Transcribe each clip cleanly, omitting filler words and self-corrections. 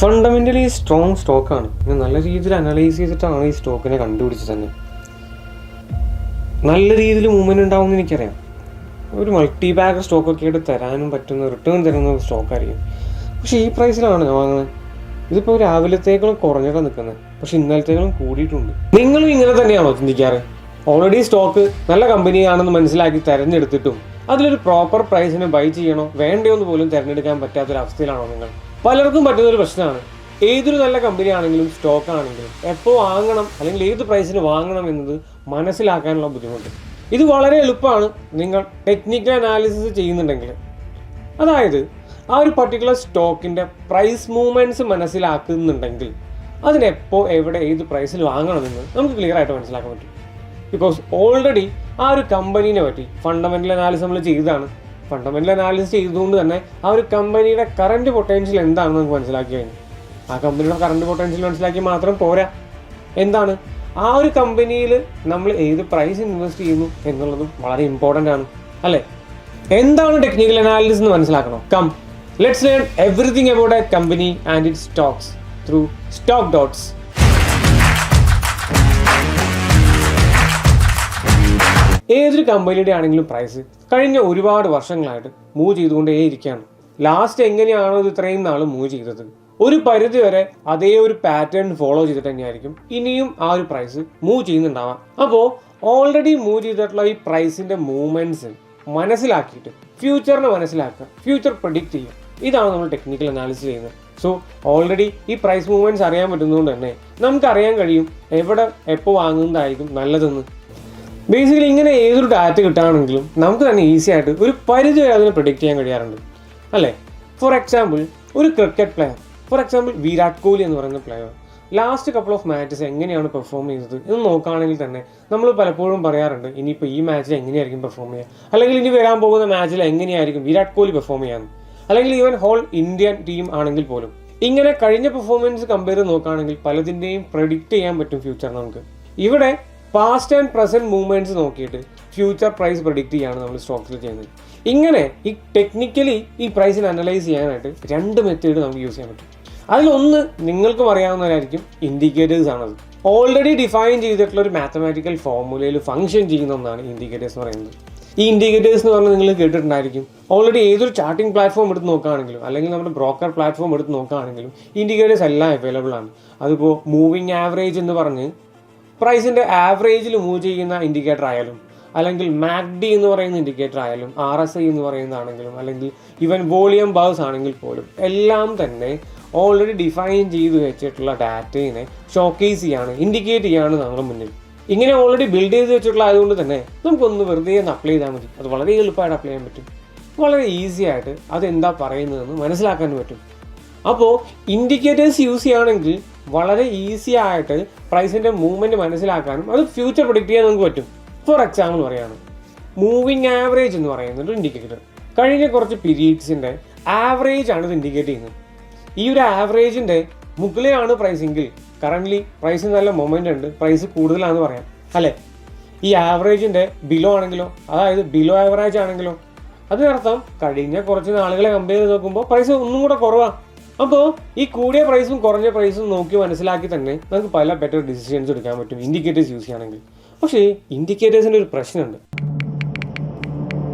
Fundamentally strong സ്റ്റോക്കാണ്. നല്ല രീതിയിൽ അനലൈസ് ചെയ്തിട്ടാണ് ഈ സ്റ്റോക്കിനെ കണ്ടുപിടിച്ചത് തന്നെ. നല്ല രീതിയിൽ മൂവ്മെൻറ്റ് ഉണ്ടാവുമെന്ന് എനിക്കറിയാം. ഒരു മൾട്ടി ബാഗർ സ്റ്റോക്കൊക്കെ ആയിട്ട് തരാനും പറ്റുന്ന റിട്ടേൺ തരുന്ന ഒരു സ്റ്റോക്കായിരിക്കും. പക്ഷേ ഈ പ്രൈസിലാണ് ഞാൻ വാങ്ങുന്നത്. ഇതിപ്പോൾ രാവിലത്തേക്കാളും കുറഞ്ഞിട്ടാണ് നിൽക്കുന്നത്, പക്ഷേ ഇന്നലത്തേക്കാളും കൂടിയിട്ടുണ്ട്. നിങ്ങളും ഇങ്ങനെ തന്നെയാണോ ചിന്തിക്കാറ്? ഓൾറെഡി സ്റ്റോക്ക് നല്ല കമ്പനിയാണെന്ന് മനസ്സിലാക്കി തിരഞ്ഞെടുത്തിട്ടും അതിലൊരു പ്രോപ്പർ പ്രൈസിന് ബൈ ചെയ്യണോ വേണ്ടയോ എന്ന് പോലും തിരഞ്ഞെടുക്കാൻ പറ്റാത്തൊരവസ്ഥയിലാണോ നിങ്ങൾ? പലർക്കും പറ്റുന്നൊരു പ്രശ്നമാണ്. ഏതൊരു നല്ല കമ്പനി ആണെങ്കിലും സ്റ്റോക്ക് ആണെങ്കിലും എപ്പോൾ വാങ്ങണം അല്ലെങ്കിൽ ഏത് പ്രൈസിന് വാങ്ങണം എന്നത് മനസ്സിലാക്കാനുള്ള ബുദ്ധിമുട്ട്. ഇത് വളരെ എളുപ്പമാണ് നിങ്ങൾ ടെക്നിക്കൽ അനാലിസിസ് ചെയ്യുന്നുണ്ടെങ്കിൽ. അതായത് ആ ഒരു പർട്ടിക്കുലർ സ്റ്റോക്കിൻ്റെ പ്രൈസ് മൂവ്മെൻറ്റ്സ് മനസ്സിലാക്കുന്നുണ്ടെങ്കിൽ അതിനെപ്പോൾ എവിടെ ഏത് പ്രൈസിൽ വാങ്ങണമെന്ന് നമുക്ക് ക്ലിയർ ആയിട്ട് മനസ്സിലാക്കാൻ പറ്റും. ബിക്കോസ് ഓൾറെഡി ആ ഒരു കമ്പനീനെ പറ്റി ഫണ്ടമെൻ്റൽ അനാലിസിസ് നമ്മൾ ചെയ്തതാണ്. ഫണ്ടമെൻ്റൽ അനാലിസിസ് ചെയ്തുകൊണ്ട് തന്നെ ആ ഒരു കമ്പനിയുടെ കറൻറ്റ് പൊട്ടൻഷ്യൽ എന്താണെന്ന് നമുക്ക് മനസ്സിലാക്കി കഴിഞ്ഞു. ആ കമ്പനിയുടെ കറൻറ്റ് പൊട്ടൻഷ്യൽ മനസ്സിലാക്കി മാത്രം പോരാ, എന്താണ് ആ ഒരു കമ്പനിയിൽ നമ്മൾ ഏത് പ്രൈസ് ഇൻവെസ്റ്റ് ചെയ്യുന്നു എന്നുള്ളതും വളരെ ഇമ്പോർട്ടൻ്റ് ആണ്, അല്ലേ? എന്താണ് ടെക്നിക്കൽ അനാലിസിസ് എന്ന് മനസ്സിലാക്കണം. Come let's learn everything about a company and its stocks through stock dots. ഏതൊരു കമ്പനിയുടെ ആണെങ്കിലും പ്രൈസ് കഴിഞ്ഞ ഒരുപാട് വർഷങ്ങളായിട്ട് മൂവ് ചെയ്തുകൊണ്ടേയിരിക്കുകയാണ്. ലാസ്റ്റ് എങ്ങനെയാണോ ഇത് ഇത്രയും നാൾ മൂവ് ചെയ്തത്, ഒരു പരിധി വരെ അതേ ഒരു പാറ്റേൺ ഫോളോ ചെയ്തിട്ട് തന്നെയായിരിക്കും ഇനിയും ആ ഒരു പ്രൈസ് മൂവ് ചെയ്യുന്നുണ്ടാവാം. അപ്പോൾ ഓൾറെഡി മൂവ് ചെയ്തിട്ടുള്ള ഈ പ്രൈസിൻ്റെ മൂവ്മെൻറ്റ്സ് മനസ്സിലാക്കിയിട്ട് ഫ്യൂച്ചറിനെ മനസ്സിലാക്കുക, ഫ്യൂച്ചർ പ്രെഡിക്റ്റ് ചെയ്യുക. ഇതാണ് നമ്മൾ ടെക്നിക്കൽ അനാലിസിസ് ചെയ്യുന്നത്. സോ ഓൾറെഡി ഈ പ്രൈസ് മൂവ്മെൻറ്റ്സ് അറിയാൻ പറ്റുന്നതുകൊണ്ട് തന്നെ നമുക്കറിയാൻ കഴിയും എവിടെ എപ്പോൾ വാങ്ങുന്നതായിരിക്കും നല്ലതെന്ന്. ബേസിക്കലി ഇങ്ങനെ ഏതൊരു ഡാറ്റ കിട്ടുകയാണെങ്കിലും നമുക്ക് തന്നെ ഈസി ആയിട്ട് ഒരു പരിധി വരെ അതിനെ പ്രെഡിക്റ്റ് ചെയ്യാൻ കഴിയാറുണ്ട്, അല്ലേ? ഫോർ എക്സാമ്പിൾ ഒരു cricket player, for example Virat Kohli എന്ന് പറയുന്ന player last couple of matches എങ്ങനെയാണ് പെർഫോം ചെയ്തത് എന്ന് നോക്കുകയാണെങ്കിൽ തന്നെ നമ്മൾ പലപ്പോഴും പറയാറുണ്ട് ഇനിയിപ്പോൾ ഈ മാച്ചിൽ എങ്ങനെയായിരിക്കും പെർഫോം ചെയ്യുക, അല്ലെങ്കിൽ ഇനി വരാൻ പോകുന്ന മാച്ചിൽ എങ്ങനെയായിരിക്കും വിരാട് കോഹ്ലി പെർഫോം ചെയ്യാമെന്ന്, അല്ലെങ്കിൽ ഈവൻ ഹോൾ ഇന്ത്യൻ ടീം ആണെങ്കിൽ പോലും. ഇങ്ങനെ കഴിഞ്ഞ പെർഫോമൻസ് കമ്പയർ ചെയ്ത് നോക്കുകയാണെങ്കിൽ പലതിൻ്റെയും പ്രെഡിക്റ്റ് ചെയ്യാൻ പറ്റും ഫ്യൂച്ചർ നമുക്ക്. ഇവിടെ പാസ്റ്റ് ആൻഡ് പ്രസൻറ്റ് മൂവ്മെൻറ്റ്സ് നോക്കിയിട്ട് ഫ്യൂച്ചർ പ്രൈസ് പ്രെഡിക്റ്റ് ചെയ്യാണ് നമ്മൾ സ്റ്റോക്സിൽ ചെയ്യുന്നത്. ഇങ്ങനെ ഈ ടെക്നിക്കലി ഈ പ്രൈസിനെ അനലൈസ് ചെയ്യാനായിട്ട് രണ്ട് മെത്തേഡ് നമുക്ക് യൂസ് ചെയ്യാൻ പറ്റും. അതിലൊന്ന് നിങ്ങൾക്കും അറിയാവുന്നവരായിരിക്കും, ഇൻഡിക്കേറ്റേഴ്സ് ആണത്. ഓൾറെഡി ഡിഫൈൻ ചെയ്തിട്ടുള്ള ഒരു മാത്തമാറ്റിക്കൽ ഫോർമുലയിൽ ഫംഗ്ഷൻ ചെയ്യുന്ന ഒന്നാണ് ഇൻഡിക്കേറ്റേഴ്സ് എന്ന് പറയുന്നത്. ഈ ഇൻഡിക്കേറ്റേഴ്സ് എന്ന് പറഞ്ഞാൽ നിങ്ങൾ കേട്ടിട്ടുണ്ടായിരിക്കും. ഓൾറെഡി ഏതൊരു ചാർട്ടിംഗ് പ്ലാറ്റ്ഫോം എടുത്ത് നോക്കുകയാണെങ്കിലും അല്ലെങ്കിൽ നമ്മുടെ ബ്രോക്കർ പ്ലാറ്റ്ഫോം എടുത്ത് നോക്കുകയാണെങ്കിലും ഇൻഡിക്കേറ്റേഴ്സ് എല്ലാം അവൈലബിൾ ആണ്. അതിപ്പോൾ മൂവിങ് ആവറേജ് എന്ന് പറഞ്ഞ് പ്രൈസിൻ്റെ ആവറേജിൽ മൂവ് ചെയ്യുന്ന ഇൻഡിക്കേറ്റർ ആയാലും, അല്ലെങ്കിൽ മാക്ഡി എന്ന് പറയുന്ന ഇൻഡിക്കേറ്റർ ആയാലും, RSI എന്ന് പറയുന്നതാണെങ്കിലും, അല്ലെങ്കിൽ ഈവൻ വോളിയം ബേഴ്സ് ആണെങ്കിൽ പോലും എല്ലാം തന്നെ ഓൾറെഡി ഡിഫൈൻ ചെയ്ത് വെച്ചിട്ടുള്ള ഡാറ്റയെ ഷോക്കേസ് ചെയ്യാണ്, ഇൻഡിക്കേറ്റ് ചെയ്യാണ് നമ്മുടെ മുന്നിൽ. ഇങ്ങനെ ഓൾറെഡി ബിൽഡ് ചെയ്ത് വെച്ചിട്ടുള്ള ആയതുകൊണ്ട് തന്നെ നമുക്കൊന്ന് വെറുതെ ഒന്ന് അപ്ലൈ ചെയ്താൽ മതി. അത് വളരെ എളുപ്പമായിട്ട് അപ്ലൈ ചെയ്യാൻ പറ്റും. വളരെ ഈസി ആയിട്ട് അതെന്താ പറയുന്നതെന്ന് മനസ്സിലാക്കാൻ പറ്റും. അപ്പോൾ ഇൻഡിക്കേറ്റേഴ്സ് യൂസ് ചെയ്യുകയാണെങ്കിൽ വളരെ ഈസി ആയിട്ട് പ്രൈസിൻ്റെ മൂവ്മെൻറ്റ് മനസ്സിലാക്കാനും അത് ഫ്യൂച്ചർ പ്രെഡിക്റ്റ് ചെയ്യാൻ നമുക്ക് പറ്റും. ഫോർ എക്സാമ്പിൾ പറയുകയാണ്, മൂവിങ് ആവറേജ് എന്ന് പറയുന്നത് ഇൻഡിക്കേറ്റർ കഴിഞ്ഞ കുറച്ച് പീരീഡ്സിൻ്റെ ആവറേജ് ആണ് ഇത് ഇൻഡിക്കേറ്റ് ചെയ്യുന്നത്. ഈ ഒരു ആവറേജിൻ്റെ മുകളിലാണ് പ്രൈസെങ്കിൽ കറൻ്റ്ലി പ്രൈസിന് നല്ല മൊമെൻ്റ് ഉണ്ട്, പ്രൈസ് കൂടുതലാണെന്ന് പറയാം, അല്ലേ? ഈ ആവറേജിൻ്റെ ബിലോ ആണെങ്കിലോ, അതായത് ബിലോ ആവറേജ് ആണെങ്കിലോ, അതിനർത്ഥം കഴിഞ്ഞ കുറച്ച് നാളുകളെ കമ്പയർ ചെയ്ത് നോക്കുമ്പോൾ പ്രൈസ് ഒന്നും കൂടെ കുറവാണ്. അപ്പോൾ ഈ കൂടിയ പ്രൈസും കുറഞ്ഞ പ്രൈസും നോക്കി മനസ്സിലാക്കി തന്നെ നമുക്ക് പല ബെറ്റർ ഡിസിഷൻസ് എടുക്കാൻ പറ്റും ഇൻഡിക്കേറ്റേഴ്സ് യൂസ് ചെയ്യുകയാണെങ്കിൽ. പക്ഷേ ഇൻഡിക്കേറ്റേഴ്സിൻ്റെ ഒരു പ്രശ്നമുണ്ട്.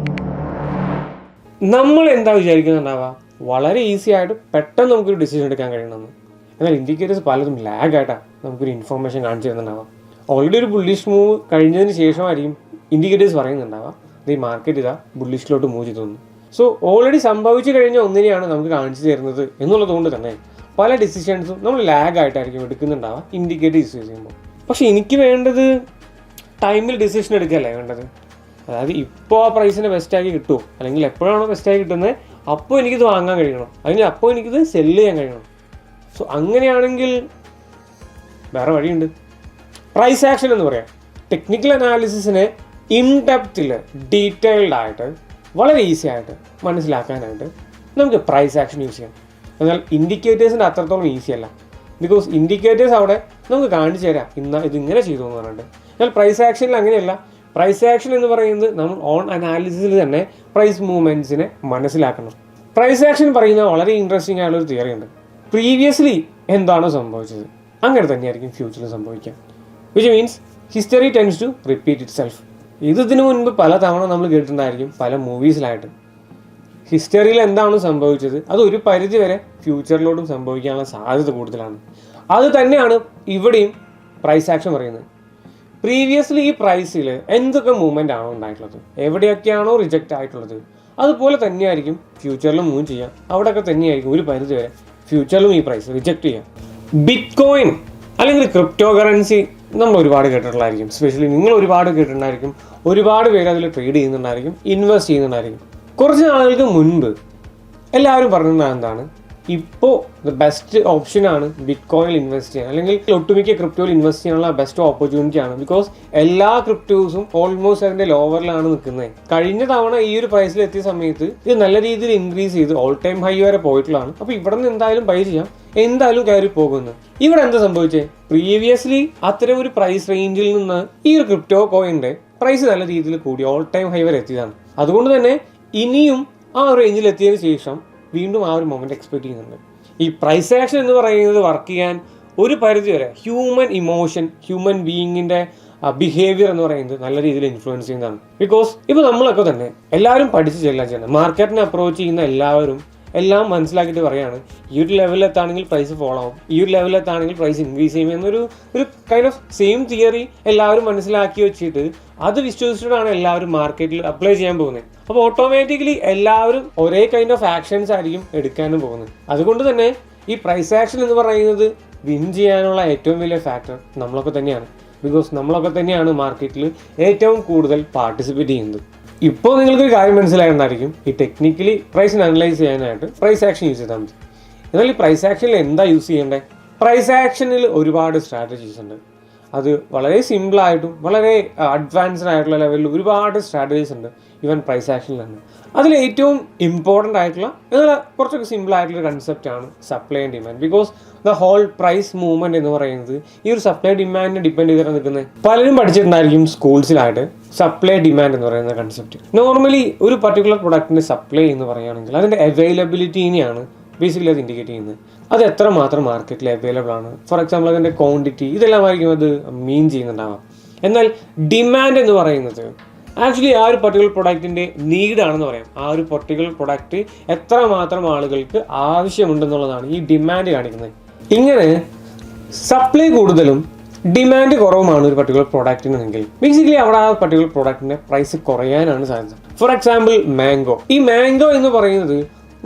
നമ്മൾ എന്താ വിചാരിക്കുന്നുണ്ടാവുക, വളരെ ഈസി ആയിട്ട് പെട്ടെന്ന് നമുക്കൊരു ഡിസിഷൻ എടുക്കാൻ കഴിയണമെന്ന്. എന്നാൽ ഇൻഡിക്കേറ്റേഴ്സ് പലതും ലാഗായിട്ടാണ് നമുക്കൊരു ഇൻഫോർമേഷൻ കാണിച്ചു തരുന്നുണ്ടാവാം. ഓൾറെഡി ഒരു ബുള്ളിഷ് മൂവ് കഴിഞ്ഞതിന് ശേഷമായിരിക്കും ഇൻഡിക്കേറ്റേഴ്സ് പറയുന്നുണ്ടാവുക ഈ മാർക്കറ്റ് ഇതാ ബുള്ളിഷിലോട്ട് മൂവ് ചെയ്തു. സോ ഓൾറെഡി സംഭവിച്ചു കഴിഞ്ഞ ഒന്നിനെയാണ് നമുക്ക് കാണിച്ചു തരുന്നത് എന്നുള്ളതുകൊണ്ട് തന്നെ പല ഡിസിഷൻസും നമ്മൾ ലാഗായിട്ടായിരിക്കും എടുക്കുന്നുണ്ടാവുക ഇൻഡിക്കേറ്റേഴ്സ് യൂസ് ചെയ്യുമ്പോൾ. പക്ഷേ എനിക്ക് വേണ്ടത് ടൈമിൽ ഡിസിഷൻ എടുക്കുകയല്ലേ വേണ്ടത്. അതായത് ഇപ്പോൾ ആ പ്രൈസിനെ ബെസ്റ്റാക്കി കിട്ടുമോ, അല്ലെങ്കിൽ എപ്പോഴാണോ ബെസ്റ്റാക്കി കിട്ടുന്നത് അപ്പോൾ എനിക്കിത് വാങ്ങാൻ കഴിയണം, അല്ലെങ്കിൽ അപ്പോൾ എനിക്കിത് സെല്ല് ചെയ്യാൻ കഴിയണം. സോ അങ്ങനെയാണെങ്കിൽ വേറെ വഴിയുണ്ട്. പ്രൈസ് ആക്ഷൻ എന്ന് പറയാം. ടെക്നിക്കൽ അനാലിസിസിനെ ഇൻ ഡെപ്തിൽ ഡീറ്റെയിൽഡ് ആയിട്ട് വളരെ ഈസി ആയിട്ട് മനസ്സിലാക്കാനായിട്ട് നമുക്ക് പ്രൈസ് ആക്ഷൻ യൂസ് ചെയ്യാം. എന്നാൽ ഇൻഡിക്കേറ്റേഴ്സിൻ്റെ അത്രത്തോളം ഈസി അല്ല. ബിക്കോസ് ഇൻഡിക്കേറ്റേഴ്സ് അവിടെ നമുക്ക് കാണിച്ചു തരാം ഇതിങ്ങനെ ചെയ്തു എന്ന് പറഞ്ഞിട്ട്. എന്നാൽ പ്രൈസ് ആക്ഷനിൽ അങ്ങനെയല്ല. പ്രൈസ് ആക്ഷൻ എന്ന് പറയുന്നത് നമ്മൾ ഓൺ അനാലിസിസിൽ തന്നെ പ്രൈസ് മൂവ്മെൻറ്റ്സിനെ മനസ്സിലാക്കണം. പ്രൈസ് ആക്ഷൻ പറയുന്ന വളരെ ഇൻട്രസ്റ്റിംഗ് ആയിട്ടുള്ളൊരു തിയറി ഉണ്ട്. പ്രീവിയസ്ലി എന്താണോ സംഭവിച്ചത് അങ്ങനെ തന്നെയായിരിക്കും ഫ്യൂച്ചറിൽ സംഭവിക്കുക. Which means history tends to repeat itself. ഇതിനു മുൻപ് പല തവണ നമ്മൾ കേട്ടിട്ടുണ്ടായിരിക്കും പല മൂവീസിലായിട്ട്. ഹിസ്റ്ററിയിൽ എന്താണ് സംഭവിച്ചത് അത് ഒരു പരിധി വരെ ഫ്യൂച്ചറിലോട്ടും സംഭവിക്കാനുള്ള സാധ്യത കൂടുതലാണ്. അത് തന്നെയാണ് ഇവിടെയും പ്രൈസ് ആക്ഷൻ പറയുന്നത്. പ്രീവിയസ്ലി ഈ പ്രൈസിൽ എന്തൊക്കെ മൂവ്മെൻ്റ് ആണോ ഉണ്ടായിട്ടുള്ളത്, എവിടെയൊക്കെയാണോ റിജക്റ്റ് ആയിട്ടുള്ളത്, അതുപോലെ തന്നെയായിരിക്കും ഫ്യൂച്ചറിലും മൂവ് ചെയ്യാം. അവിടെയൊക്കെ തന്നെയായിരിക്കും ഒരു പരിധി വരെ ഫ്യൂച്ചറിലും ഈ പ്രൈസ് റിജക്റ്റ് ചെയ്യാം. ബിറ്റ് കോയിൻ അല്ലെങ്കിൽ ക്രിപ്റ്റോ കറൻസി നമ്മൾ ഒരുപാട് കേട്ടിട്ടുള്ളതായിരിക്കും. സ്പെഷ്യലി നിങ്ങൾ ഒരുപാട് കേട്ടിട്ടുണ്ടായിരിക്കും. ഒരുപാട് പേര് അതിൽ ട്രേഡ് ചെയ്യുന്നുണ്ടായിരിക്കും, ഇൻവെസ്റ്റ് ചെയ്യുന്നുണ്ടായിരിക്കും. കുറച്ച് നാളുകൾക്ക് മുൻപ് എല്ലാവരും പറഞ്ഞിരുന്നത് എന്താണ്, ഇപ്പോൾ ബെസ്റ്റ് ഓപ്ഷനാണ് ബിറ്റ് കോയിനിൽ ഇൻവെസ്റ്റ് ചെയ്യാൻ, അല്ലെങ്കിൽ ഒട്ടുമിക്ക ക്രിപ്റ്റോയിൽ ഇൻവെസ്റ്റ് ചെയ്യാനുള്ള ബെസ്റ്റ് ഓപ്പർച്യൂണിറ്റിയാണ്. ബിക്കോസ് എല്ലാ ക്രിപ്റ്റോസും ഓൾമോസ്റ്റ് അതിൻ്റെ ലോവറിലാണ് നിൽക്കുന്നത്. കഴിഞ്ഞ തവണ ഈ ഒരു പ്രൈസിൽ എത്തിയ സമയത്ത് ഇത് നല്ല രീതിയിൽ ഇൻക്രീസ് ചെയ്ത് ഓൾ ടൈം ഹൈ വരെ പോയിട്ടുള്ളതാണ്. അപ്പോൾ ഇവിടെ നിന്ന് എന്തായാലും ബൈ ചെയ്യാം, എന്തായാലും കയറി പോകുന്നു. ഇവിടെ എന്താ സംഭവിച്ചേ, പ്രീവിയസ്ലി അത്തരം ഒരു പ്രൈസ് റേഞ്ചിൽ നിന്ന് ഈ ഒരു ക്രിപ്റ്റോ കോയിൻ്റെ പ്രൈസ് നല്ല രീതിയിൽ കൂടി ഓൾ ടൈം ഹൈ വരെ എത്തിയതാണ്. അതുകൊണ്ട് തന്നെ ഇനിയും ആ ഒരു റേഞ്ചിൽ എത്തിയതിനു ശേഷം വീണ്ടും ആ ഒരു മൊമെന്റ് എക്സ്പെക്ട് ചെയ്യുന്നുണ്ട്. ഈ പ്രൈസ് ആക്ഷൻ എന്ന് പറയുന്നത് വർക്ക് ചെയ്യാൻ ഒരു പരിധി വരെ ഹ്യൂമൻ ഇമോഷൻ, ഹ്യൂമൻ ബീയിങ്ങിന്റെ ബിഹേവിയർ എന്ന് പറയുന്നത് നല്ല രീതിയിൽ ഇൻഫ്ലുവൻസ് ചെയ്യുന്നതാണ്. ബിക്കോസ് ഇപ്പോൾ നമ്മളൊക്കെ തന്നെ എല്ലാവരും പഠിച്ച് ചെല്ലാൻ ചെയ്യുന്നത്, മാർക്കറ്റിനെ അപ്രോച്ച് ചെയ്യുന്ന എല്ലാവരും എല്ലാം മനസ്സിലാക്കിയിട്ട് പറയുകയാണ് ഈ ഒരു ലെവലിലെത്താണെങ്കിൽ പ്രൈസ് ഫോളോ ആവും, ഈ ഒരു ലെവലിലെത്താണെങ്കിൽ പ്രൈസ് ഇൻക്രീസ് ചെയ്യും എന്നൊരു കൈൻഡ് ഓഫ് സെയിം തിയറി എല്ലാവരും മനസ്സിലാക്കി വെച്ചിട്ട് അത് വിശ്വസിച്ചിട്ടാണ് എല്ലാവരും മാർക്കറ്റിൽ അപ്ലൈ ചെയ്യാൻ പോകുന്നത്. അപ്പോൾ ഓട്ടോമാറ്റിക്കലി എല്ലാവരും ഒരേ കൈൻഡ് ഓഫ് ആക്ഷൻസ് ആയിരിക്കും എടുക്കാനും പോകുന്നത്. അതുകൊണ്ട് തന്നെ ഈ പ്രൈസ് ആക്ഷൻ എന്ന് പറയുന്നത് വിൻ ചെയ്യാനുള്ള ഏറ്റവും വലിയ ഫാക്ടർ നമ്മളൊക്കെ തന്നെയാണ്. ബിക്കോസ് നമ്മളൊക്കെ തന്നെയാണ് മാർക്കറ്റിൽ ഏറ്റവും കൂടുതൽ പാർട്ടിസിപ്പേറ്റ് ചെയ്യുന്നത്. ഇപ്പോൾ നിങ്ങൾക്കൊരു കാര്യം മനസ്സിലായിട്ടുണ്ടായിരിക്കും, ഈ ടെക്നിക്കലി പ്രൈസിനെ അനലൈസ് ചെയ്യാനായിട്ട് പ്രൈസ് ആക്ഷൻ യൂസ് ചെയ്താൽ മതി. എന്നാൽ ഈ പ്രൈസ് ആക്ഷനിൽ എന്താ യൂസ് ചെയ്യേണ്ടത്? പ്രൈസ് ആക്ഷനിൽ ഒരുപാട് സ്ട്രാറ്റജീസ് ഉണ്ട്. അത് വളരെ സിമ്പിളായിട്ടും വളരെ അഡ്വാൻസ്ഡ് ആയിട്ടുള്ള ലെവലിൽ ഒരുപാട് സ്ട്രാറ്റജീസ് ഉണ്ട് ഈവൻ പ്രൈസ് ആക്ഷനിൽ തന്നെ. അതിൽ ഏറ്റവും ഇമ്പോർട്ടൻ്റ് ആയിട്ടുള്ള എന്നാൽ കുറച്ചൊക്കെ സിമ്പിൾ ആയിട്ടുള്ള കൺസെപ്റ്റാണ് supply and demand. Because the whole price movement എന്ന് പറയുന്നത് ഈ ഒരു സപ്ലൈ ഡിമാൻഡിനെ ഡിപ്പെൻഡ് ചെയ്തിട്ടാണ് നിൽക്കുന്നത്. പലരും പഠിച്ചിട്ടുണ്ടായിരിക്കും സ്കൂൾസിലായിട്ട് സപ്ലൈ ഡിമാൻഡ് എന്ന് പറയുന്ന കൺസെപ്റ്റ്. നോർമലി ഒരു പർട്ടിക്കുലർ പ്രൊഡക്റ്റിന് സപ്ലൈ എന്ന് പറയുകയാണെങ്കിൽ അതിൻ്റെ അവൈലബിലിറ്റിനെയാണ് ബേസിക്കലി അത് ഇൻഡിക്കേറ്റ് ചെയ്യുന്നത്. അത് എത്രമാത്രം മാർക്കറ്റിൽ അവൈലബിൾ ആണ്, ഫോർ എക്സാമ്പിൾ അതിൻ്റെ ക്വാണ്ടിറ്റി, ഇതെല്ലാമായിരിക്കും അത് മീൻ ചെയ്യുന്നുണ്ടാവാം. എന്നാൽ ഡിമാൻഡ് എന്ന് പറയുന്നത് ആക്ച്വലി ആ ഒരു പർട്ടിക്കുലർ പ്രൊഡക്റ്റിൻ്റെ നീഡാണെന്ന് പറയാം. ആ ഒരു പർട്ടിക്കുലർ പ്രൊഡക്റ്റ് എത്രമാത്രം ആളുകൾക്ക് ആവശ്യമുണ്ടെന്നുള്ളതാണ് ഈ ഡിമാൻഡ് കാണിക്കുന്നത്. ഇങ്ങനെ സപ്ലൈ കൂടുതലും ഡിമാൻഡ് കുറവുമാണ് ഒരു പർട്ടിക്കുലർ പ്രൊഡക്റ്റിനെങ്കിൽ ബേസിക്കലി അവിടെ ആ പർട്ടിക്കുലർ പ്രൊഡക്റ്റിൻ്റെ പ്രൈസ് കുറയാനാണ് സാധ്യത. For example mango. ഈ മാംഗോ എന്ന് പറയുന്നത്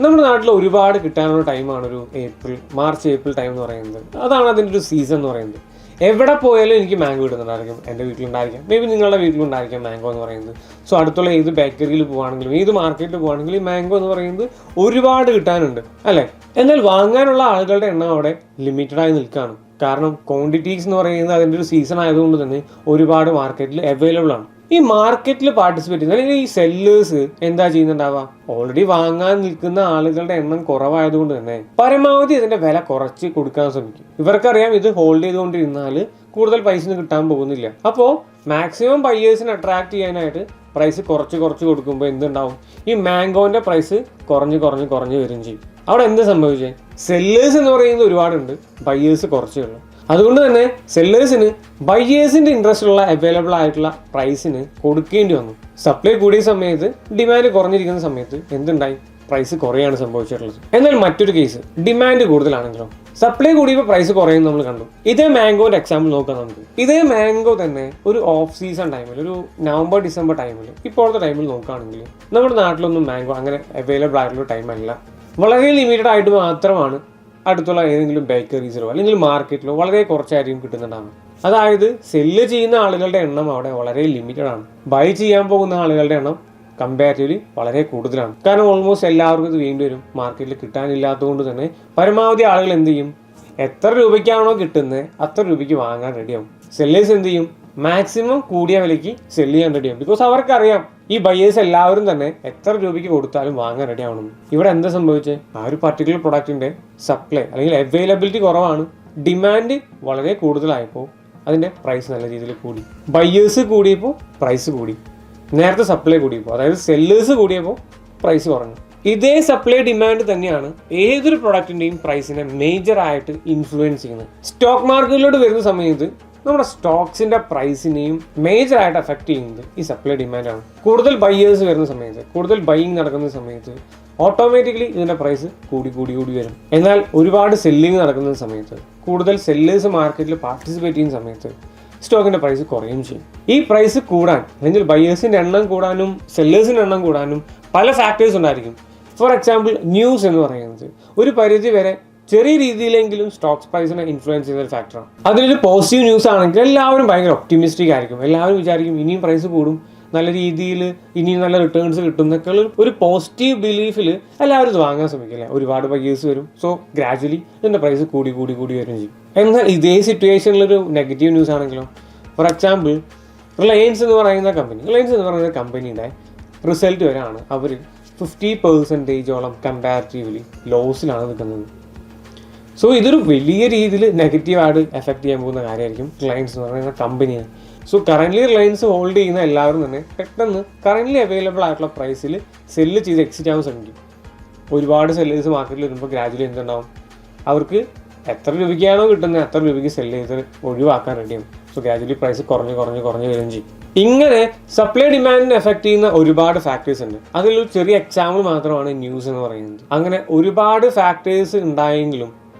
നമ്മുടെ നാട്ടിൽ ഒരുപാട് കിട്ടാനുള്ള ടൈമാണ് ഒരു മാർച്ച് ഏപ്രിൽ ടൈം എന്ന് പറയുന്നത്. അതാണ് അതിൻ്റെ ഒരു സീസൺ എന്ന് പറയുന്നത്. എവിടെ പോയാലും എനിക്ക് മാംഗോ കിട്ടുന്നുണ്ടായിരിക്കും. എൻ്റെ വീട്ടിലുണ്ടായിരിക്കാം, മേ ബി നിങ്ങളുടെ വീട്ടിലുണ്ടായിരിക്കാം മാംഗോ എന്ന് പറയുന്നത്. സോ അടുത്തുള്ള ഏത് ബേക്കറിയിൽ പോകുകയാണെങ്കിലും ഏത് മാർക്കറ്റിൽ പോകുകയാണെങ്കിലും ഈ മാംഗോ എന്ന് പറയുന്നത് ഒരുപാട് കിട്ടാനുണ്ട് അല്ലേ. എന്നാൽ വാങ്ങാനുള്ള ആളുകളുടെ എണ്ണം അവിടെ ലിമിറ്റഡായി നിൽക്കുകയാണ്. കാരണം ക്വാണ്ടിറ്റീസ് എന്ന് പറയുന്നത് അതിൻ്റെ ഒരു സീസൺ ആയതുകൊണ്ട് തന്നെ ഒരുപാട് മാർക്കറ്റിൽ അവൈലബിൾ ആണ്. ഈ മാർക്കറ്റിൽ പാർട്ടിസിപ്പേറ്റ് ചെയ്യുന്ന അല്ലെങ്കിൽ ഈ സെല്ലേഴ്സ് എന്താ ചെയ്യുന്നുണ്ടാവുക, ഓൾറെഡി വാങ്ങാൻ നിൽക്കുന്ന ആളുകളുടെ എണ്ണം കുറവായതുകൊണ്ട് തന്നെ പരമാവധി ഇതിന്റെ വില കുറച്ച് കൊടുക്കാൻ ശ്രമിക്കും. ഇവർക്കറിയാം ഇത് ഹോൾഡ് ചെയ്തുകൊണ്ടിരുന്നാൽ കൂടുതൽ പൈസ കിട്ടാൻ പോകുന്നില്ല. അപ്പോൾ മാക്സിമം ബയേഴ്സിനെ അട്രാക്ട് ചെയ്യാനായിട്ട് പ്രൈസ് കുറച്ച് കൊടുക്കുമ്പോൾ എന്തുണ്ടാവും, ഈ മാംഗോന്റെ പ്രൈസ് കുറഞ്ഞ് വരും ചെയ്യും. അവിടെ എന്ത് സംഭവിച്ചേ, സെല്ലേഴ്സ് എന്ന് പറയുന്നത് ഒരുപാടുണ്ട്, ബയേഴ്സ് കുറച്ചേ ഉള്ളൂ. അതുകൊണ്ട് തന്നെ സെല്ലേഴ്സിന് ബയേഴ്സിന്റെ ഇൻട്രസ്റ്റ് ഉള്ള അവൈലബിൾ ആയിട്ടുള്ള പ്രൈസിന് കൊടുക്കേണ്ടി വന്നു. സപ്ലൈ കൂടിയ സമയത്ത് ഡിമാൻഡ് കുറഞ്ഞിരിക്കുന്ന സമയത്ത് എന്തുണ്ടായി, പ്രൈസ് കുറയാണ് സംഭവിച്ചിട്ടുള്ളത്. എന്നാൽ മറ്റൊരു കേസ് ഡിമാൻഡ് കൂടുതലാണെങ്കിലോ സപ്ലൈ കൂടിയപ്പോൾ പ്രൈസ് കുറയുന്നു നമ്മൾ കണ്ടു. ഇതേ മാംഗോന്റെ എക്സാമ്പിൾ നോക്കാം നമുക്ക്. ഇതേ മാംഗോ തന്നെ ഒരു ഓഫ് സീസൺ ടൈമിൽ, ഒരു നവംബർ ഡിസംബർ ടൈമിൽ, ഇപ്പോഴത്തെ ടൈമിൽ നോക്കുകയാണെങ്കിൽ നമ്മുടെ നാട്ടിലൊന്നും മാംഗോ അങ്ങനെ അവൈലബിൾ ആയിട്ടുള്ള ടൈമല്ല. വളരെ ലിമിറ്റഡ് ആയിട്ട് മാത്രമാണ് അടുത്തുള്ള ഏതെങ്കിലും ബേക്കറീസിലോ അല്ലെങ്കിൽ മാർക്കറ്റിലോ വളരെ കുറച്ചായിരിക്കും കിട്ടുന്നുണ്ടാകും. അതായത് സെല്ല് ചെയ്യുന്ന ആളുകളുടെ എണ്ണം അവിടെ വളരെ ലിമിറ്റഡ് ആണ്. ബൈ ചെയ്യാൻ പോകുന്ന ആളുകളുടെ എണ്ണം കമ്പാരിറ്റീവ്ലി വളരെ കൂടുതലാണ്. കാരണം ഓൾമോസ്റ്റ് എല്ലാവർക്കും ഇത് വേണ്ടി വരും. മാർക്കറ്റിൽ കിട്ടാനില്ലാത്തതുകൊണ്ട് തന്നെ പരമാവധി ആളുകൾ എന്ത് ചെയ്യും, എത്ര രൂപയ്ക്കാണോ കിട്ടുന്നത് അത്ര രൂപയ്ക്ക് വാങ്ങാൻ റെഡിയാവും. സെല്ലേഴ്സ് എന്ത് ചെയ്യും, മാക്സിമം കൂടിയ വിലയ്ക്ക് സെല്ല് ചെയ്യാൻ റെഡിയാവും. ബിക്കോസ് അവർക്കറിയാം ഈ ബയേഴ്സ് എല്ലാവരും തന്നെ എത്ര രൂപയ്ക്ക് കൊടുത്താലും വാങ്ങാൻ റെഡി ആവണം. ഇവിടെ എന്താ സംഭവിച്ചത്, ആ ഒരു പർട്ടിക്കുലർ പ്രൊഡക്റ്റിന്റെ സപ്ലൈ അല്ലെങ്കിൽ അവൈലബിലിറ്റി കുറവാണ്, ഡിമാൻഡ് വളരെ കൂടുതലായപ്പോൾ അതിന്റെ പ്രൈസ് നല്ല രീതിയിൽ കൂടി. ബയേഴ്സ് കൂടിയപ്പോൾ പ്രൈസ് കൂടി, നേരത്തെ സപ്ലൈ കൂടിയപ്പോൾ അതായത് സെല്ലേഴ്സ് കൂടിയപ്പോൾ പ്രൈസ് കുറഞ്ഞു. ഇതേ സപ്ലൈ ഡിമാൻഡ് തന്നെയാണ് ഏതൊരു പ്രൊഡക്റ്റിന്റെയും പ്രൈസിനെ മേജർ ആയിട്ട് ഇൻഫ്ലുവൻസ് ചെയ്യുന്നത്. സ്റ്റോക്ക് മാർക്കറ്റിലോട്ട് വരുന്ന സമയത്ത് നമ്മുടെ സ്റ്റോക്സിന്റെ പ്രൈസിനെയും മേജർ ആയിട്ട് അഫക്ട് ചെയ്യുന്നത് ഈ സപ്ലൈ ഡിമാൻഡാണ്. കൂടുതൽ ബയേഴ്സ് വരുന്ന സമയത്ത്, കൂടുതൽ ബൈയിങ് നടക്കുന്ന സമയത്ത് ഓട്ടോമാറ്റിക്കലി ഇതിന്റെ പ്രൈസ് കൂടി വരും. എന്നാൽ ഒരുപാട് സെല്ലിങ് നടക്കുന്ന സമയത്ത്, കൂടുതൽ സെല്ലേഴ്സ് മാർക്കറ്റിൽ പാർട്ടിസിപ്പേറ്റ് ചെയ്യുന്ന സമയത്ത് സ്റ്റോക്കിന്റെ പ്രൈസ് കുറയുകയും ചെയ്യും. ഈ പ്രൈസ് കൂടാൻ അല്ലെങ്കിൽ ബയേഴ്സിന്റെ എണ്ണം കൂടാനും സെല്ലേഴ്സിന്റെ എണ്ണം കൂടാനും പല ഫാക്ടേഴ്സ് ഉണ്ടായിരിക്കും. ഫോർ എക്സാമ്പിൾ, ന്യൂസ് എന്ന് പറയുന്നത് ഒരു പരിധി വരെ ചെറിയ രീതിയിലെങ്കിലും സ്റ്റോക്സ് പ്രൈസിനെ ഇൻഫ്ലുവൻസ് ചെയ്യുന്ന ഒരു ഫാക്ടറാണ്. അതിലൊരു പോസിറ്റീവ് ന്യൂസ് ആണെങ്കിൽ എല്ലാവരും ഭയങ്കര ഒപ്റ്റിമിസ്റ്റിക് ആയിരിക്കും. എല്ലാവരും വിചാരിക്കും ഇനിയും പ്രൈസ് കൂടും, നല്ല രീതിയിൽ ഇനിയും നല്ല റിട്ടേൺസ് കിട്ടും എന്നൊക്കെ ഒരു പോസിറ്റീവ് ബിലീഫിൽ എല്ലാവരും ഇത് വാങ്ങാൻ ശ്രമിക്കില്ല. ഒരുപാട് ബയേഴ്സ് വരും. സോ ഗ്രാജുവലി ഇതിന്റെ പ്രൈസ് കൂടി വരും ചെയ്യും. എന്നാൽ ഇതേ സിറ്റുവേഷനിലൊരു നെഗറ്റീവ് ന്യൂസ് ആണെങ്കിലോ, ഫോർ എക്സാമ്പിൾ റിലയൻസ് എന്ന് പറയുന്ന കമ്പനിയുടെ റിസൾട്ട് വരെയാണ് അവർ 50% കമ്പാരിറ്റീവ്ലി ലോസിലാണ് നിൽക്കുന്നത്. സോ ഇതൊരു വലിയ രീതിയിൽ നെഗറ്റീവായിട്ട് എഫക്ട് ചെയ്യാൻ പോകുന്ന കാര്യമായിരിക്കും റിലയൻസ് എന്ന് പറയുന്ന കമ്പനിയെ. സോ കറൻ്റ്ലി റിലയൻസ് ഹോൾഡ് ചെയ്യുന്ന എല്ലാവരും തന്നെ പെട്ടെന്ന് കറൻ്റ്ലി അവൈലബിൾ ആയിട്ടുള്ള പ്രൈസിൽ സെല്ല് ചെയ്ത് എക്സിറ്റ് ആവാൻ ശ്രമിക്കും. ഒരുപാട് സെല്ലേഴ്സ് മാർക്കറ്റിൽ വരുമ്പോൾ ഗ്രാജുവലി എന്തുണ്ടാവും, അവർക്ക് എത്ര രൂപയ്ക്കാണോ കിട്ടുന്നത് അത്ര രൂപയ്ക്ക് സെല്ല് ചെയ്ത് ഒഴിവാക്കാൻ റെഡിയാവും. സോ ഗ്രാജുവലി പ്രൈസ് കുറഞ്ഞ് വരികയും ചെയ്യും. ഇങ്ങനെ സപ്ലൈ ഡിമാൻഡിനെ എഫക്ട് ചെയ്യുന്ന ഒരുപാട് ഫാക്ടേഴ്സ് ഉണ്ട്. അതിലൊരു ചെറിയ എക്സാമ്പിൾ മാത്രമാണ് ന്യൂസ് എന്ന് പറയുന്നത്. അങ്ങനെ ഒരുപാട് ഫാക്ടേഴ്സ് ഉണ്ടായെങ്കിലും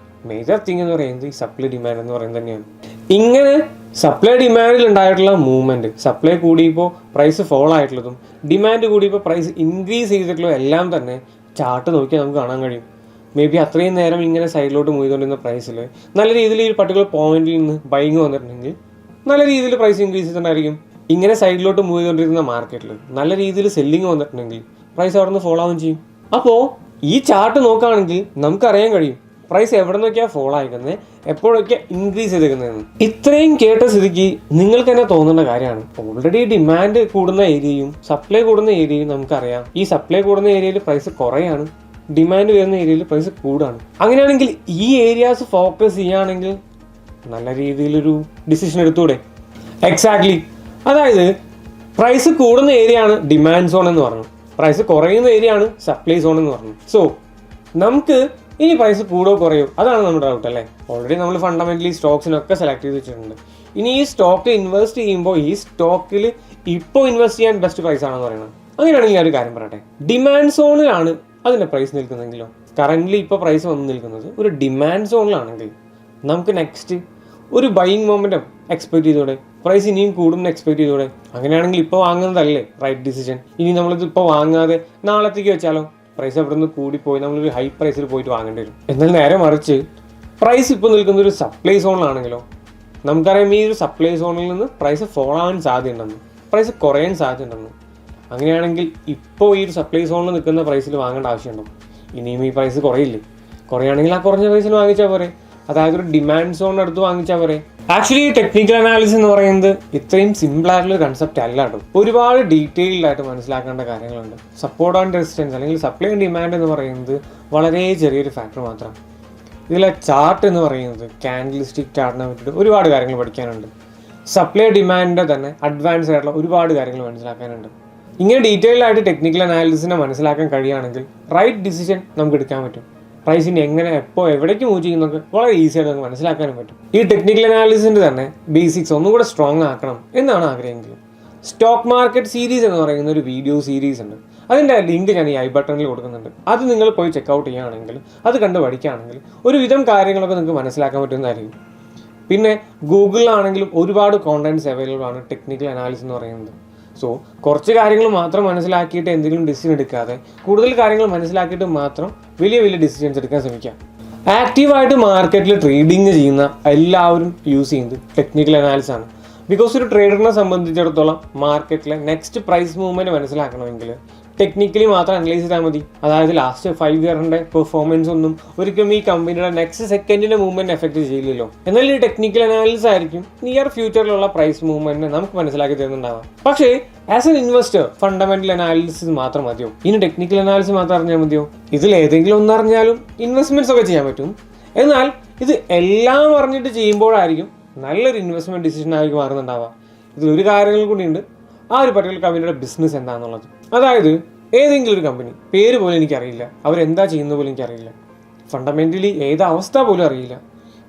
മേജർ തിങ് എന്ന് പറയുന്നത് ഈ സപ്ലൈ ഡിമാൻഡ് എന്ന് പറയുന്നത് തന്നെയാണ്. ഇങ്ങനെ സപ്ലൈ ഡിമാൻഡിൽ ഉണ്ടായിട്ടുള്ള മൂവ്മെന്റ്, സപ്ലൈ കൂടിയപ്പോൾ പ്രൈസ് ഫോൾ ആയിട്ടുള്ളതും ഡിമാൻഡ് കൂടിയപ്പോൾ പ്രൈസ് ഇൻക്രീസ് ചെയ്തിട്ടുള്ളതും എല്ലാം തന്നെ ചാർട്ട് നോക്കിയാൽ നമുക്ക് കാണാൻ കഴിയും. മേ ബി അത്രയും നേരം ഇങ്ങനെ സൈഡിലോട്ട് മൂവ് ചെയ്തുകൊണ്ടിരുന്ന പ്രൈസിൽ നല്ല രീതിയിൽ ഈ പർട്ടിക്കുലർ പോയിന്റിൽ നിന്ന് ബൈങ് വന്നിട്ടുണ്ടെങ്കിൽ നല്ല രീതിയിൽ പ്രൈസ് ഇൻക്രീസ് ചെയ്തിട്ടുണ്ടായിരിക്കും. ഇങ്ങനെ സൈഡിലോട്ട് മൂവ് ചെയ്തുകൊണ്ടിരുന്ന മാർക്കറ്റിൽ നല്ല രീതിയിൽ സെല്ലിങ് വന്നിട്ടുണ്ടെങ്കിൽ പ്രൈസ് അവിടെ നിന്ന് ഫോളോ ആവുകയും ചെയ്യും. അപ്പോൾ ഈ ചാർട്ട് നോക്കുകയാണെങ്കിൽ നമുക്കറിയാൻ കഴിയും പ്രൈസ് എവിടെ നിന്നൊക്കെയാണ് ഫോളോ ആയിരിക്കുന്നത്, എപ്പോഴൊക്കെ ഇൻക്രീസ് ചെയ്തേക്കുന്നതെന്ന്. ഇത്രയും കേട്ട സ്ഥിതിക്ക് നിങ്ങൾക്ക് തന്നെ തോന്നുന്ന കാര്യമാണ്, ഓൾറെഡി ഡിമാൻഡ് കൂടുന്ന ഏരിയയും സപ്ലൈ കൂടുന്ന ഏരിയയും നമുക്കറിയാം. ഈ സപ്ലൈ കൂടുന്ന ഏരിയയിൽ പ്രൈസ് കുറയാണ്, ഡിമാൻഡ് വരുന്ന ഏരിയയിൽ പ്രൈസ് കൂടാണ്. അങ്ങനെയാണെങ്കിൽ ഈ ഏരിയാസ് ഫോക്കസ് ചെയ്യുകയാണെങ്കിൽ നല്ല രീതിയിലൊരു ഡിസിഷൻ എടുത്തൂടെ? എക്സാക്ട്ലി. അതായത് പ്രൈസ് കൂടുന്ന ഏരിയ ആണ് ഡിമാൻഡ് സോൺ എന്ന് പറഞ്ഞു, പ്രൈസ് കുറയുന്ന ഏരിയ ആണ് സപ്ലൈ സോൺ എന്ന് പറഞ്ഞു. സോ നമുക്ക് ഇനി പ്രൈസ് കൂടോ കുറയോ അതാണ് നമ്മുടെ ഡൗട്ട് അല്ലേ. ഓൾറെഡി നമ്മൾ ഫണ്ടമെന്റലി സ്റ്റോക്സിനൊക്കെ സെലക്ട് ചെയ്ത് വെച്ചിട്ടുണ്ട്. ഇനി ഈ സ്റ്റോക്ക് ഇൻവെസ്റ്റ് ചെയ്യുമ്പോൾ ഈ സ്റ്റോക്കിൽ ഇപ്പോൾ ഇൻവെസ്റ്റ് ചെയ്യാൻ ബെസ്റ്റ് പ്രൈസ് ആണെന്ന് പറയുന്നത്. അങ്ങനെയാണെങ്കിൽ ഞാൻ ഒരു കാര്യം പറയട്ടെ, ഡിമാൻഡ് സോണിലാണ് അതിൻ്റെ പ്രൈസ് നിൽക്കുന്നെങ്കിലോ, കറൻ്റ്ലി ഇപ്പോൾ പ്രൈസ് വന്ന് നിൽക്കുന്നത് ഒരു ഡിമാൻഡ് സോണിലാണെങ്കിൽ നമുക്ക് നെക്സ്റ്റ് ഒരു ബൈയിങ് മൊമെന്റം എക്സ്പെക്ട് ചെയ്തോടെ, പ്രൈസ് ഇനിയും കൂടുമെന്ന് എക്സ്പെക്ട് ചെയ്തോടെ. അങ്ങനെയാണെങ്കിൽ ഇപ്പോൾ വാങ്ങുന്നതല്ലേ റൈറ്റ് ഡിസിഷൻ. ഇനി നമ്മളിത് ഇപ്പോൾ വാങ്ങാതെ നാളത്തേക്ക് വെച്ചാലോ, പ്രൈസ് അവിടെ നിന്ന് കൂടിപ്പോയി നമ്മളൊരു ഹൈ പ്രൈസിൽ പോയിട്ട് വാങ്ങേണ്ടി വരും. എന്നാൽ നേരെ മറിച്ച് പ്രൈസ് ഇപ്പോൾ നിൽക്കുന്ന ഒരു സപ്ലൈ സോണിലാണെങ്കിലോ, നമുക്കറിയാം ഈ ഒരു സപ്ലൈ സോണിൽ നിന്ന് പ്രൈസ് ഫോൾ ആവാൻ സാധ്യതയുണ്ടെന്ന്, പ്രൈസ് കുറയാൻ സാധ്യതയുണ്ടെന്ന്. അങ്ങനെയാണെങ്കിൽ ഇപ്പോൾ ഈ ഒരു സപ്ലൈ സോണിൽ നിൽക്കുന്ന പ്രൈസിൽ വാങ്ങേണ്ട ആവശ്യമുണ്ടോ? ഇനിയും ഈ പ്രൈസ് കുറയുകയാണെങ്കിൽ ആ കുറഞ്ഞ പ്രൈസിൽ വാങ്ങിച്ചാൽ പോരെ, അതായത് ഒരു ഡിമാൻഡ് സോണിനടുത്ത് വാങ്ങിച്ചാൽ പോരെ. ആക്ച്വലി ടെക്നിക്കൽ അനാലിസിസ് എന്ന് പറയുന്നത് ഇത്രയും സിമ്പിൾ ആയിട്ടുള്ള കൺസെപ്റ്റ് അല്ല കേട്ടോ. ഒരുപാട് ഡീറ്റെയിൽഡ് ആയിട്ട് മനസ്സിലാക്കേണ്ട കാര്യങ്ങളുണ്ട്. സപ്പോർട്ട് ആൻഡ് റെസിസ്റ്റൻസ് അല്ലെങ്കിൽ സപ്ലൈ ആൻഡ് ഡിമാൻഡ് എന്ന് പറയുന്നത് വളരെ ചെറിയൊരു ഫാക്ടർ മാത്രമാണ്. ഇതിലെ ചാർട്ട് എന്ന് പറയുന്നത് ക്യാൻഡിൽസ്റ്റിക് ചാർട്ടിനെ പറ്റിയിട്ട് ഒരുപാട് കാര്യങ്ങൾ പഠിക്കാനുണ്ട്. സപ്ലൈ ഡിമാൻഡിൻ്റെ തന്നെ അഡ്വാൻസ്ഡ് ആയിട്ടുള്ള ഒരുപാട് കാര്യങ്ങൾ മനസ്സിലാക്കാനുണ്ട്. ഇങ്ങനെ ഡീറ്റെയിൽഡ് ആയിട്ട് ടെക്നിക്കൽ അനാലിസിസിനെ മനസ്സിലാക്കാൻ കഴിയുകയാണെങ്കിൽ റൈറ്റ് ഡിസിഷൻ നമുക്ക് എടുക്കാൻ പറ്റും. പ്രൈസിന് എങ്ങനെ എപ്പോൾ എവിടേക്ക് മൂവ് ചെയ്യുന്നതൊക്കെ വളരെ ഈസി ആയിട്ട് നമുക്ക് മനസ്സിലാക്കാനും പറ്റും. ഈ ടെക്നിക്കൽ അനാലിസിസിൻ്റെ തന്നെ ബേസിക്സ് ഒന്നും കൂടെ സ്ട്രോങ് ആക്കണം എന്നാണ് ആഗ്രഹമെങ്കിൽ സ്റ്റോക്ക് മാർക്കറ്റ് സീരീസ് എന്ന് പറയുന്ന ഒരു വീഡിയോ സീരീസ് ഉണ്ട്. അതിൻ്റെ ലിങ്ക് ഞാൻ ഈ ഐ ബട്ടണിൽ കൊടുക്കുന്നുണ്ട്. അത് നിങ്ങൾ പോയി ചെക്കൗട്ട് ചെയ്യുകയാണെങ്കിൽ, അത് കണ്ട് പഠിക്കുകയാണെങ്കിൽ ഒരുവിധം കാര്യങ്ങളൊക്കെ നിങ്ങൾക്ക് മനസ്സിലാക്കാൻ പറ്റുന്നതായിരിക്കും. പിന്നെ ഗൂഗിളിലാണെങ്കിലും ഒരുപാട് കോണ്ടന്റ്സ് അവൈലബിൾ ആണ് ടെക്നിക്കൽ അനാലിസിസ് എന്ന് പറയുന്നത്. സോ കുറച്ച് കാര്യങ്ങൾ മാത്രം മനസ്സിലാക്കിയിട്ട് എന്തെങ്കിലും ഡിസിഷൻ എടുക്കാതെ കൂടുതൽ കാര്യങ്ങൾ മനസ്സിലാക്കിയിട്ട് മാത്രം വലിയ ഡിസിഷൻസ് എടുക്കാൻ ശ്രമിക്കാം. ആക്റ്റീവായിട്ട് മാർക്കറ്റിൽ ട്രേഡിങ് ചെയ്യുന്ന എല്ലാവരും യൂസ് ചെയ്യുന്നത് ടെക്നിക്കൽ അനാലിസിസ് ആണ്. ബിക്കോസ് ഒരു ട്രേഡറിനെ സംബന്ധിച്ചിടത്തോളം മാർക്കറ്റിലെ നെക്സ്റ്റ് പ്രൈസ് മൂവ്മെൻറ്റ് മനസ്സിലാക്കണമെങ്കിൽ ടെക്നിക്കലി മാത്രം അനലൈസ് ചെയ്താൽ മതി. അതായത് ലാസ്റ്റ് 5 ഇയറിൻ്റെ പെർഫോമൻസ് ഒന്നും ഒരിക്കലും ഈ കമ്പനിയുടെ നെക്സ്റ്റ് സെക്കൻഡിൻ്റെ മൂവ്മെൻറ്റ് എഫക്ട് ചെയ്യില്ലല്ലോ. എന്നാൽ ഈ ടെക്നിക്കൽ അനാലിസിസ് ആയിരിക്കും നിയർ ഫ്യൂച്ചറിലുള്ള പ്രൈസ് മൂവ്മെൻറ്റിനെ നമുക്ക് മനസ്സിലാക്കി തരുന്നുണ്ടാവാം. പക്ഷേ as an investor fundamental analysis മാത്രം മതിയോ? ഇനി ടെക്നിക്കൽ അനാലിസിസ് മാത്രം അറിഞ്ഞാൽ മതിയോ? ഇതിൽ ഏതെങ്കിലും ഒന്നറിഞ്ഞാലും ഇൻവെസ്റ്റ്മെന്റ്സ് ഒക്കെ ചെയ്യാൻ പറ്റും. എന്നാൽ ഇത് എല്ലാം അറിഞ്ഞിട്ട് ചെയ്യുമ്പോഴായിരിക്കും നല്ലൊരു ഇൻവെസ്റ്റ്മെന്റ് ഡിസിഷൻ ആയിരിക്കും മാറുന്നുണ്ടാവുക. ഇതിലൊരു കാര്യങ്ങൾ കൂടിയുണ്ട്, ആ ഒരു പർട്ടിക്കുലർ കമ്പനിയുടെ ബിസിനസ് എന്താണെന്നുള്ളത്. അതായത് ഏതെങ്കിലും ഒരു കമ്പനി, പേര് പോലും എനിക്കറിയില്ല, അവരെന്താ ചെയ്യുന്നത് പോലും എനിക്കറിയില്ല, ഫണ്ടമെൻ്റലി ഏത് അവസ്ഥ പോലും അറിയില്ല,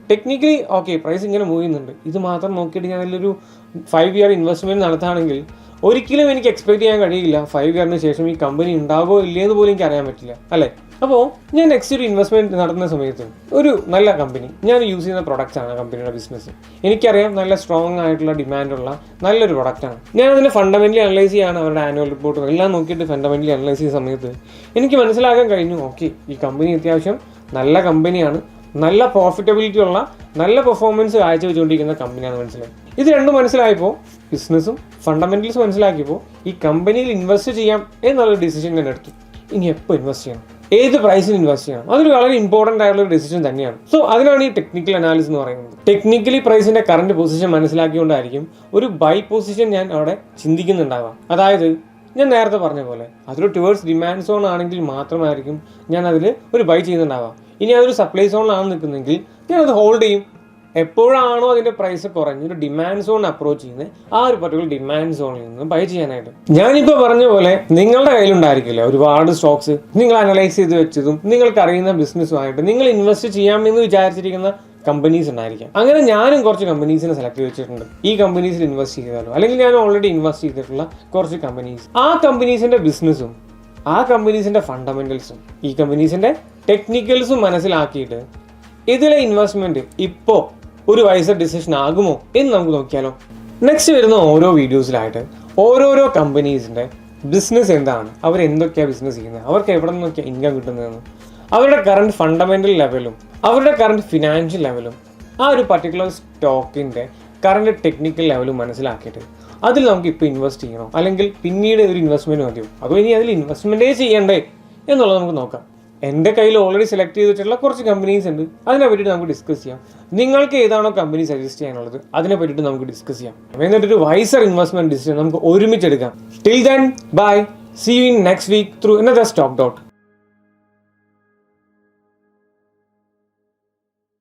ടെക്നിക്കലി ഓക്കെ പ്രൈസ് ഇങ്ങനെ മൂവ് ചെയ്യുന്നുണ്ട്, ഇത് മാത്രം നോക്കിയിട്ട് ഞാൻ അതിലൊരു 5 ഇയർ ഇൻവെസ്റ്റ്മെൻറ്റ് നടത്തുകയാണെങ്കിൽ ഒരിക്കലും എനിക്ക് എക്സ്പെക്ട് ചെയ്യാൻ കഴിയില്ല 5 ഇയറിന് ശേഷം ഈ കമ്പനി ഉണ്ടാകുമോ ഇല്ലയെന്ന് പോലും എനിക്ക് അറിയാൻ പറ്റില്ല അല്ലേ. അപ്പോൾ ഞാൻ നെക്സ്റ്റ് ഒരു ഇൻവെസ്റ്റ്മെൻറ്റ് നടത്തുന്ന സമയത്ത് ഒരു നല്ല കമ്പനി, ഞാൻ യൂസ് ചെയ്യുന്ന പ്രൊഡക്റ്റാണ് കമ്പനിയുടെ ബിസിനസ്, എനിക്കറിയാം നല്ല സ്ട്രോങ് ആയിട്ടുള്ള ഡിമാൻഡുള്ള നല്ലൊരു പ്രൊഡക്റ്റാണ്, ഞാൻ അതിനെ ഫണ്ടമെൻ്റലി അനലൈസ് ചെയ്യാണ്, അവരുടെ ആനുവൽ റിപ്പോർട്ടും എല്ലാം നോക്കിയിട്ട് ഫണ്ടമെൻ്റലി അനലൈസ് ചെയ്യുന്ന സമയത്ത് എനിക്ക് മനസ്സിലാക്കാൻ കഴിഞ്ഞു ഓക്കെ ഈ കമ്പനി അത്യാവശ്യം നല്ല കമ്പനിയാണ്, നല്ല പ്രോഫിറ്റബിലിറ്റി ഉള്ള നല്ല പെർഫോമൻസ് കാഴ്ചവെച്ചുകൊണ്ടിരിക്കുന്ന കമ്പനിയാണെന്ന് മനസ്സിലായി. ഇത് രണ്ടും മനസ്സിലായപ്പോൾ, ബിസിനസ്സും ഫണ്ടമെന്റൽസ് മനസ്സിലാക്കിയപ്പോൾ ഈ കമ്പനിയിൽ ഇൻവെസ്റ്റ് ചെയ്യാം എന്നുള്ള ഡിസിഷൻ ഞാൻ എടുത്തു. ഇനി എപ്പോൾ ഇൻവെസ്റ്റ് ചെയ്യണം, ഏത് പ്രൈസിൽ ഇൻവെസ്റ്റ് ചെയ്യണം, അതൊരു വളരെ ഇമ്പോർട്ടൻ്റ് ആയിട്ടുള്ള ഒരു ഡിസിഷൻ തന്നെയാണ്. സോ അതിനാണ് ഈ ടെക്നിക്കൽ അനാലിസിസ് എന്ന് പറയുന്നത്. ടെക്നിക്കലി പ്രൈസിന്റെ കറന്റ് പൊസിഷൻ മനസ്സിലാക്കിക്കൊണ്ടായിരിക്കും ഒരു ബൈ പൊസിഷൻ ഞാൻ അവിടെ ചിന്തിക്കുന്നുണ്ടാവാം. അതായത് ഞാൻ നേരത്തെ പറഞ്ഞ പോലെ അതൊരു ടുവേർഡ്സ് ഡിമാൻഡ് സോൺ ആണെങ്കിൽ മാത്രമായിരിക്കും ഞാൻ അതിൽ ഒരു ബൈ ചെയ്യുന്നുണ്ടാവാം. ഇനി അതൊരു സപ്ലൈ സോണിലാണ് നിൽക്കുന്നെങ്കിൽ ഞാനത് ഹോൾഡ് ചെയ്യും. എപ്പോഴാണോ അതിൻ്റെ പ്രൈസ് കുറഞ്ഞ് ഒരു ഡിമാൻഡ് സോൺ അപ്രോച്ച് ചെയ്യുന്നത് ആ ഒരു പർട്ടിക്കുലർ ഡിമാൻഡ് സോണിൽ നിന്ന് ബൈ ചെയ്യാനായിട്ട്. ഞാനിപ്പോൾ പറഞ്ഞ പോലെ നിങ്ങളുടെ കയ്യിലുണ്ടായിരിക്കില്ല ഒരുപാട് സ്റ്റോക്സ്, നിങ്ങൾ അനലൈസ് ചെയ്ത് വെച്ചതും നിങ്ങൾക്ക് അറിയുന്ന ബിസിനസ്സുമായിട്ട് നിങ്ങൾ ഇൻവെസ്റ്റ് ചെയ്യാമെന്ന് വിചാരിച്ചിരിക്കുന്ന കമ്പനീസ് ഉണ്ടായിരിക്കാം. അങ്ങനെ ഞാനും കുറച്ച് കമ്പനീസിനെ സെലക്ട് ചെയ്ത് വെച്ചിട്ടുണ്ട്. ഈ കമ്പനീസിൽ ഇൻവെസ്റ്റ് ചെയ്താലോ, അല്ലെങ്കിൽ ഞാൻ ഓൾറെഡി ഇൻവെസ്റ്റ് ചെയ്തിട്ടുള്ള കുറച്ച് കമ്പനീസ്, ആ കമ്പനീസിന്റെ ബിസിനസ്സും ആ കമ്പനീസിന്റെ ഫണ്ടമെന്റൽസും ഈ കമ്പനീസിന്റെ ടെക്നിക്കൽസും മനസ്സിലാക്കിയിട്ട് ഇതിലെ ഇൻവെസ്റ്റ്മെന്റ് ഇപ്പോൾ ഒരു വൈസർ ഡിസിഷൻ ആകുമോ എന്ന് നമുക്ക് നോക്കിയാലോ. നെക്സ്റ്റ് വരുന്ന ഓരോ വീഡിയോസിലായിട്ട് ഓരോരോ കമ്പനീസിന്റെ ബിസിനസ് എന്താണ്, അവർ എന്തൊക്കെയാണ് ബിസിനസ് ചെയ്യുന്നത്, അവർക്ക് എവിടെ നിന്നൊക്കെയാണ് ഇൻകം കിട്ടുന്നതെന്നും അവരുടെ കറണ്ട് ഫണ്ടമെന്റൽ ലെവലും അവരുടെ കറണ്ട് ഫിനാൻഷ്യൽ ലെവലും ആ ഒരു പർട്ടിക്കുലർ സ്റ്റോക്കിന്റെ കറണ്ട് ടെക്നിക്കൽ ലെവലും മനസ്സിലാക്കിയിട്ട് അതിൽ നമുക്ക് ഇപ്പോൾ ഇൻവെസ്റ്റ് ചെയ്യണോ അല്ലെങ്കിൽ പിന്നീട് ഒരു ഇൻവെസ്റ്റ്മെന്റ് മതിയോ, അതോ ഇനി അതിൽ ഇൻവെസ്റ്റ്മെന്റേ ചെയ്യണ്ടേ എന്നുള്ളത് നമുക്ക് നോക്കാം. എൻ്റെ കയ്യിൽ ഓൾറെഡി സെലക്ട് ചെയ്തിട്ടുള്ള കുറച്ച് കമ്പനീസ് ഉണ്ട്, അതിനെ പറ്റിയിട്ട് നമുക്ക് ഡിസ്കസ് ചെയ്യാം. നിങ്ങൾക്ക് ഏതാണോ കമ്പനി സജസ്റ്റ് ചെയ്യാനുള്ളത് അതിനെ പറ്റിയിട്ട് നമുക്ക് ഡിസ്കസ് ചെയ്യാം. എന്നിട്ടൊരു വൈസർ ഇൻവെസ്റ്റ്മെന്റ് ഡിസിഷൻ നമുക്ക് ഒരുമിച്ചെടുക്കാം. Till then bye, see you in next week through another stock dot.